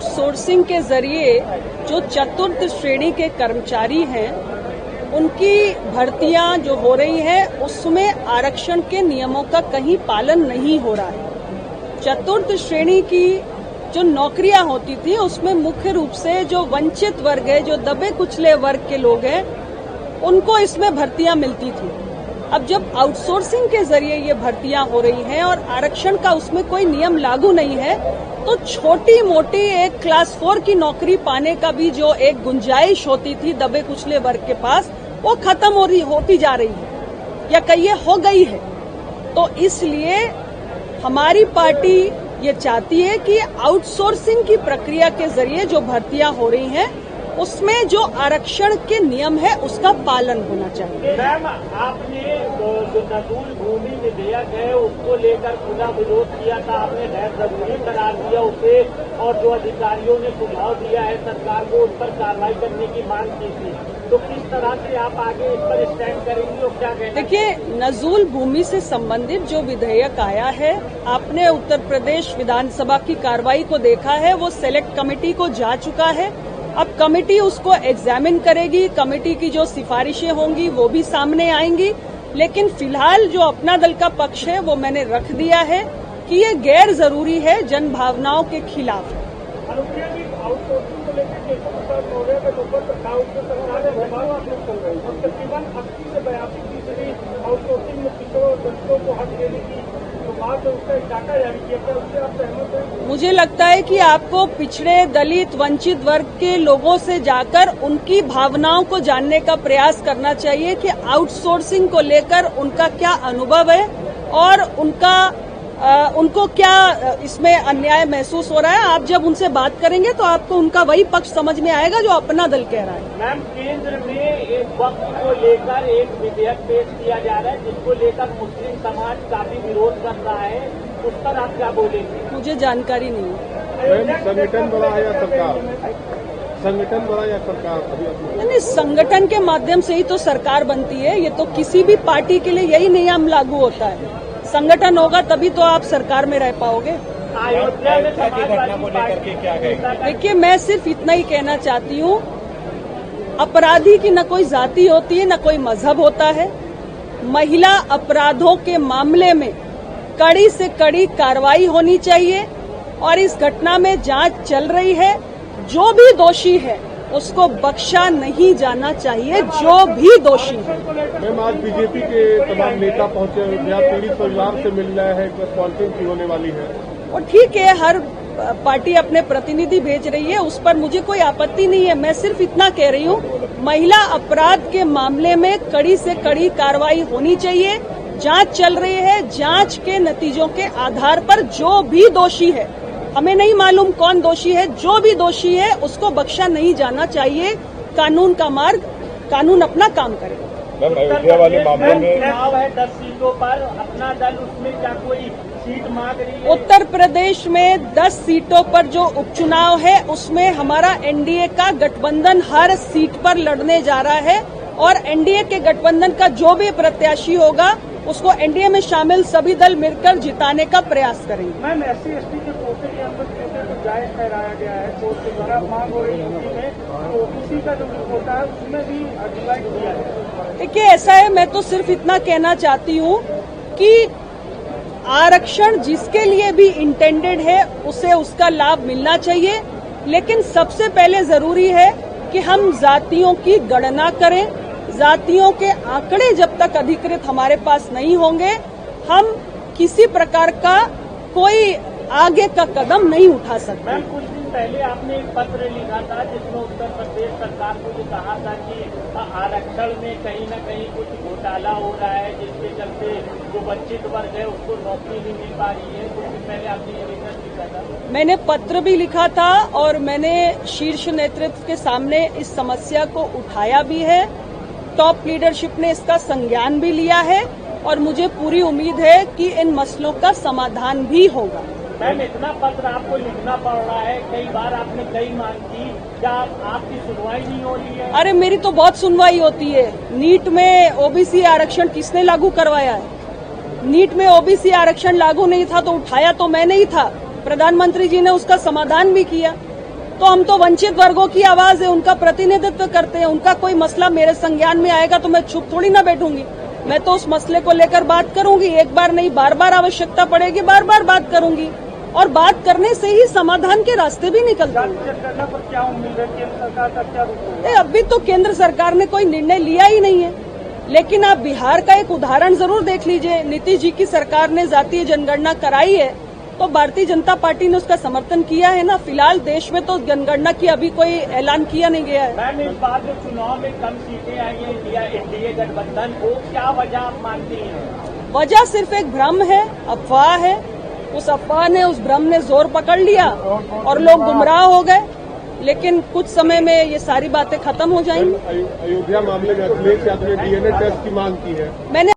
Outsourcing के जरिए जो चतुर्थ श्रेणी के कर्मचारी हैं उनकी भर्तियां जो हो रही है उसमें आरक्षण के नियमों का कहीं पालन नहीं हो रहा है। चतुर्थ श्रेणी की जो नौकरियां होती थी उसमें मुख्य रूप से जो वंचित वर्ग है, जो दबे कुचले वर्ग के लोग हैं, उनको इसमें भर्तियां मिलती थी। अब जब आउटसोर्सिंग के जरिए ये भर्तियां हो रही हैं और आरक्षण का उसमें कोई नियम लागू नहीं है, तो छोटी मोटी एक क्लास 4 की नौकरी पाने का भी जो एक गुंजाइश होती थी दबे कुचले वर्ग के पास, वो खत्म होती जा रही है या कहिए हो गई है। तो इसलिए हमारी पार्टी ये चाहती है कि आउटसोर्सिंग की प्रक्रिया के जरिए जो भर्तियां हो रही हैं उसमें जो आरक्षण के नियम है उसका पालन होना चाहिए। मैम, आपने जो नजूल भूमि विधेयक है उसको लेकर खुला विरोध किया था, आपने गैर जरूरी करार दिया उसे, और जो अधिकारियों ने सुझाव दिया है सरकार को उस पर कार्रवाई करने की मांग की थी। तो किस तरह से आप आगे इस पर स्टैंड करेंगी और क्या कहेंगे? देखिए, नजूल भूमि से संबंधित जो विधेयक आया है, आपने उत्तर प्रदेश विधानसभा की कार्रवाई को देखा है, वो सेलेक्ट कमेटी को जा चुका है। अब कमेटी उसको एग्जामिन करेगी, कमेटी की जो सिफारिशें होंगी वो भी सामने आएंगी, लेकिन फिलहाल जो अपना दल का पक्ष है वो मैंने रख दिया है कि ये गैर जरूरी है, जन भावनाओं के खिलाफ है। आउटसोर्सिंग को लेकर केशव मौर्य के ऊपर सरकार ने तकरीबन 80 से 82% आउटसोर्सिंग में पिछड़ों और दलितों को हक देने की बात है, उसका डाटा जारी किया था, उससे आप सहमत हैं? मुझे लगता है कि आपको पिछड़े, दलित, वंचित वर्ग के लोगों से जाकर उनकी भावनाओं को जानने का प्रयास करना चाहिए कि आउटसोर्सिंग को लेकर उनका क्या अनुभव है और उनको क्या इसमें अन्याय महसूस हो रहा है। आप जब उनसे बात करेंगे तो आपको उनका वही पक्ष समझ में आएगा जो अपना दल कह रहा है। मैम, केंद्र में एक वक्त को लेकर एक विधेयक पेश किया जा रहा है जिसको लेकर मुस्लिम समाज काफी विरोध कर रहा है, उस पर आप क्या बोलेंगे? मुझे जानकारी नहीं है। संगठन बड़ा है या सरकार? संगठन बड़ा या सरकार? नहीं, संगठन के माध्यम से ही तो सरकार बनती है। ये तो किसी भी पार्टी के लिए यही नियम लागू होता है। संगठन होगा तभी तो आप सरकार में रह पाओगे। अयोध्या में घटना को लेकर के क्या कहेंगे? देखिए, मैं सिर्फ इतना ही कहना चाहती हूँ, अपराधी की न कोई जाति होती है न कोई मजहब होता है। महिला अपराधों के मामले में कड़ी से कड़ी कार्रवाई होनी चाहिए और इस घटना में जांच चल रही है। जो भी दोषी है उसको बख्शा नहीं जाना चाहिए, जो भी दोषी है। मैम, आज बीजेपी के तमाम नेता पहुंचे, पीड़ित परिवार से मिल रहे हैं, कॉन्फ्रेंस भी होने वाली है। और ठीक है, हर पार्टी अपने प्रतिनिधि भेज रही है, उस पर मुझे कोई आपत्ति नहीं है। मैं सिर्फ इतना कह रही हूँ, महिला अपराध के मामले में कड़ी से कड़ी कार्रवाई होनी चाहिए। जांच चल रही है, जांच के नतीजों के आधार पर जो भी दोषी है, हमें नहीं मालूम कौन दोषी है, जो भी दोषी है उसको बख्शा नहीं जाना चाहिए। कानून का मार्ग, कानून अपना काम करे। अयोध्या वाले मामले में चुनाव है 10 सीटों पर, अपना दल उसमें क्या कोई सीट मांग रही है? उत्तर प्रदेश में 10 सीटों पर जो उपचुनाव है उसमें हमारा एनडीए का गठबंधन हर सीट पर लड़ने जा रहा है और एनडीए के गठबंधन का जो भी प्रत्याशी होगा उसको एनडीए में शामिल सभी दल मिलकर जिताने का प्रयास करेंगे। मैम, SC/ST के कोटे के अंदर कोटे को जायज ठहराया गया है, कोर्ट के द्वारा मांग हो रही है में, तो OBC का जो कोटा है उसमें भी डिवाइड किया है। देखिए, ऐसा है, मैं तो सिर्फ इतना कहना चाहती हूँ कि आरक्षण जिसके लिए भी इंटेंडेड है उसे उसका लाभ मिलना चाहिए, लेकिन सबसे पहले जरूरी है कि हम जातियों की गणना करें। जातियों के आंकड़े जब तक अधिकृत हमारे पास नहीं होंगे, हम किसी प्रकार का कोई आगे का कदम नहीं उठा सकते। मैम, कुछ दिन पहले आपने एक पत्र लिखा था जिसमें उत्तर प्रदेश सरकार को ये कहा था कि आरक्षण में कहीं न कहीं कुछ घोटाला हो रहा है, जिसके चलते जो वंचित वर्ग है उसको नौकरी नहीं मिल पा रही है। कुछ दिन पहले आपने ये लेटर लिखा था। मैंने पत्र भी लिखा था और मैंने शीर्ष नेतृत्व के सामने इस समस्या को उठाया भी है। टॉप लीडरशिप ने इसका संज्ञान भी लिया है और मुझे पूरी उम्मीद है कि इन मसलों का समाधान भी होगा। मैम, इतना पत्र आपको लिखना पड़ रहा है, कई बार आपने कई मांग की, क्या आपकी सुनवाई नहीं हो रही है? अरे, मेरी तो बहुत सुनवाई होती है। नीट में ओबीसी आरक्षण किसने लागू करवाया है? नीट में ओबीसी आरक्षण लागू नहीं था तो उठाया तो मैंने ही था। प्रधानमंत्री जी ने उसका समाधान भी किया। तो हम तो वंचित वर्गों की आवाज है, उनका प्रतिनिधित्व करते हैं। उनका कोई मसला मेरे संज्ञान में आएगा तो मैं चुप थोड़ी ना बैठूंगी। मैं तो उस मसले को लेकर बात करूंगी। एक बार नहीं, बार बार आवश्यकता पड़ेगी, बार बार बात करूंगी। और बात करने से ही समाधान के रास्ते भी निकलते हैं। करने पर क्या उम्मीद है केंद्र सरकार का क्या रुख है? अभी तो केंद्र सरकार ने कोई निर्णय लिया ही नहीं है, लेकिन आप बिहार का एक उदाहरण जरूर देख लीजिए। नीतीश जी की सरकार ने जातीय जनगणना कराई है तो भारतीय जनता पार्टी ने उसका समर्थन किया है ना। फिलहाल देश में तो जनगणना की अभी कोई ऐलान किया नहीं गया है। मैम, इस बार जो चुनाव में कम सीटें आई हैं एनडीए गठबंधन को, क्या वजह आप मानती हैं? वजह सिर्फ एक भ्रम है, अफवाह है। उस अफवाह ने, उस भ्रम ने जोर पकड़ लिया और लोग गुमराह हो गए। लेकिन कुछ समय में ये सारी बातें खत्म हो जाएंगी। अयोध्या मामले में अखिलेश यादव ने डीएनए टेस्ट की मांग की है। मैंने